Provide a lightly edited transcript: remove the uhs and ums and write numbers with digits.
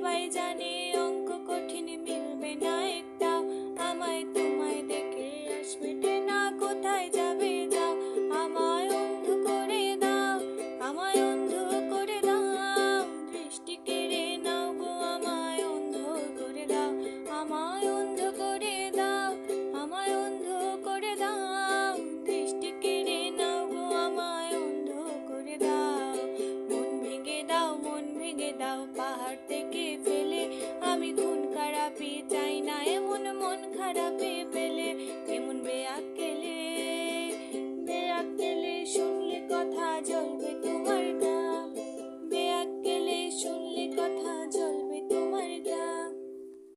সবাই জানে অঙ্ক কঠিন মিলবে না একটাও। আমায় তোমায় দেখে আস মেটে না, কোথায় যাবে যাও। আমায় অন্ধ করে দাও, আমায় অন্ধ করে দাও, দৃষ্টি কেড়ে নাও গো, আমায় অন্ধ করে দাও। আমায় অন্ধ করে দাও, আমায় অন্ধ করে দাও, দৃষ্টি কেড়ে নাও গো, আমায় অন্ধ করে দাও। মন ভেঙে দাও, মন ভেঙে দাও, পাহাড় থেকে ফেলে। আমি খুন খারাপি চাই না এমন মন খারাপে পেলে, এমন বেয়াক্কেল